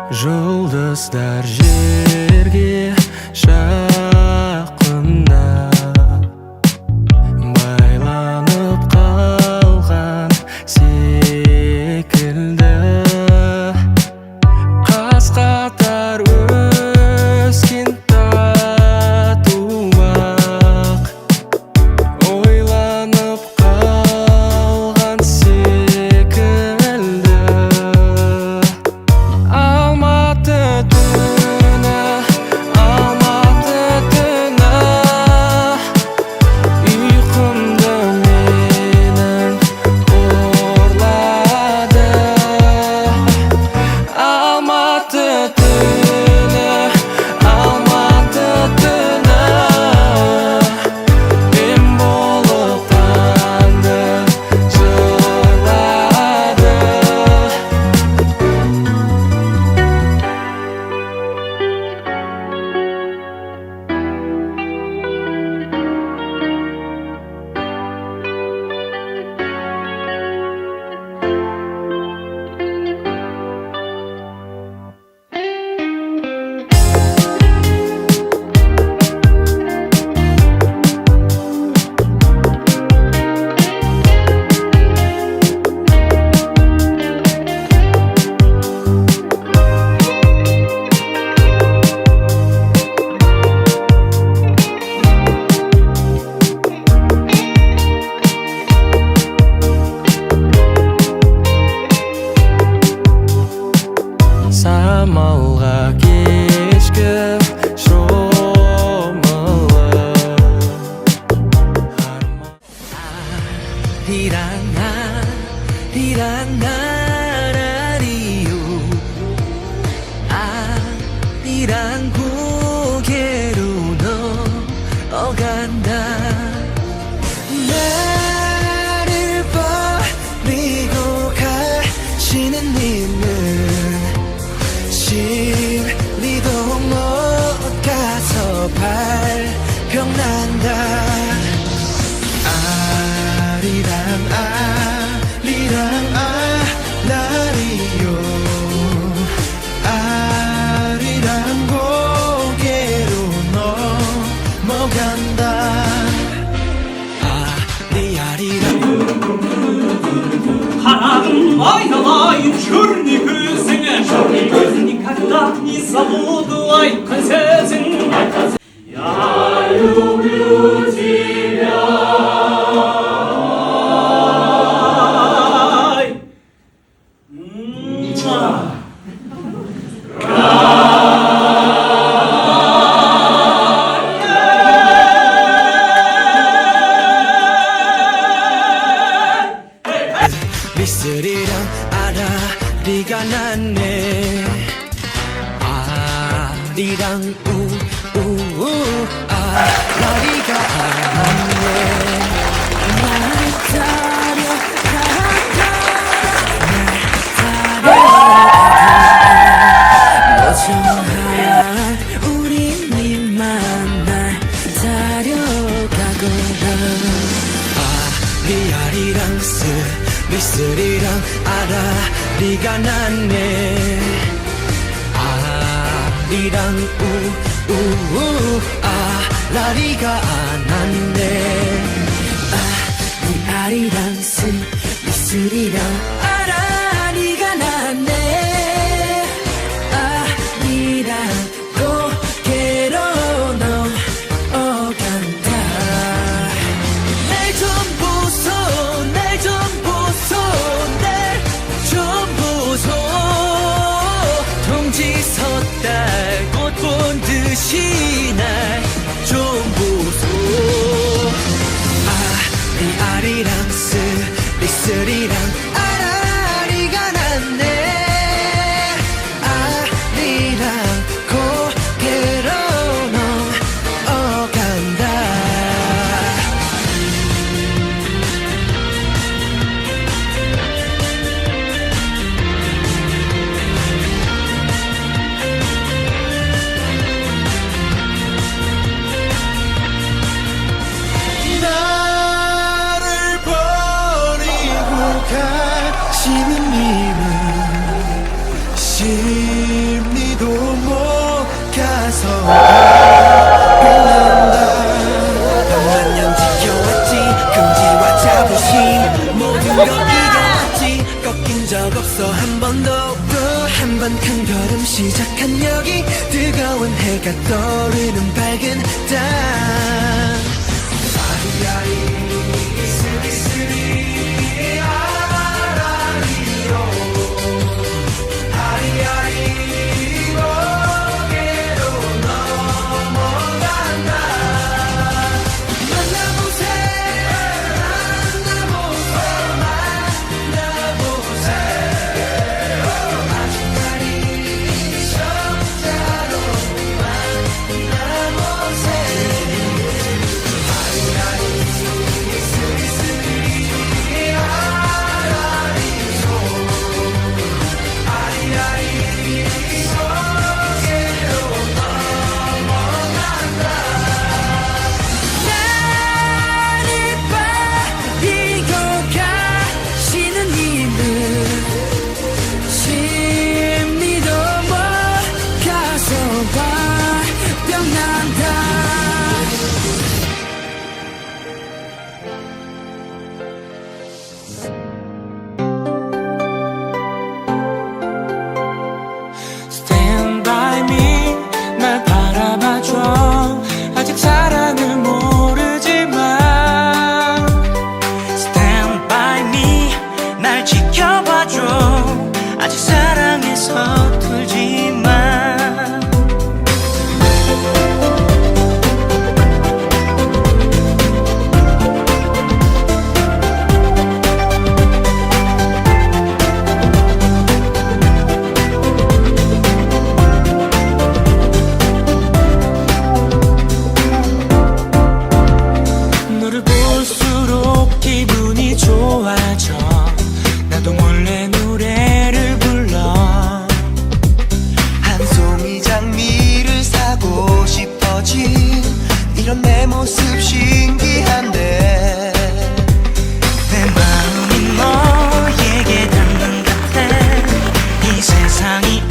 Жұлдыздар жерге жақындап байланып қалған секілді, қаз-қатар өскен тату-ақ ойланып қалған секілді. Алматы түні, Алматы түні, ұйқымды менің ұрлады. Алматы түні, Алматы түні, мен болып таңды жырлады. Самалға кешкі шомылып 아리랑 고개로 넘어간다. 나를 버리고 가시는 님은 심리도 못 가서 발병난다. 아리랑 아라리요, 아리랑 고개로 넘어간다. 아리랑 Haram aynalayı körni gözüne, körni gözünü когда не забуду, ай, концезин. Я люблю тебя. 미쓰리랑 아라리가 났네. 아리랑 우우 아라리가 났네. 날 다려가라, 우리 님만 날 다려가거라. 아리랑 미쓰리랑 아라리가 났네. 아리랑 우우 아라리가 났네. 아리랑 미쓰리랑 아라리가 났네. 아리랑 고개로 넘어간다. 날 좀 보소, 날 좀 보소, 날 좀 보소. 동지 섰다 꽃 본 듯이 날 좀 보소. 아리랑 미쓰리랑 아라리가 났네. 아리랑 고개로 넘어간다. 가시는 님은 없어 한 번도 또 한 번 큰 걸음 시작한 여기 뜨거운 해가 떠오르는 밝은 땅 아리아리 스리스리 아라리로 아리아리 고개로 넘어간다 만나보세 Stand by me 날 바라봐줘 아직 사랑을 모르지만 Stand by me 날 지켜봐줘 아직 사랑에 서툴지만 너를 볼수록 기분이 좋아져 나도 몰래 노래를 불러 한 송이 장미를 사고 싶어진 이런 내 모습 신기한데 내 마음이 너에게 닿는 듯해 이 세상이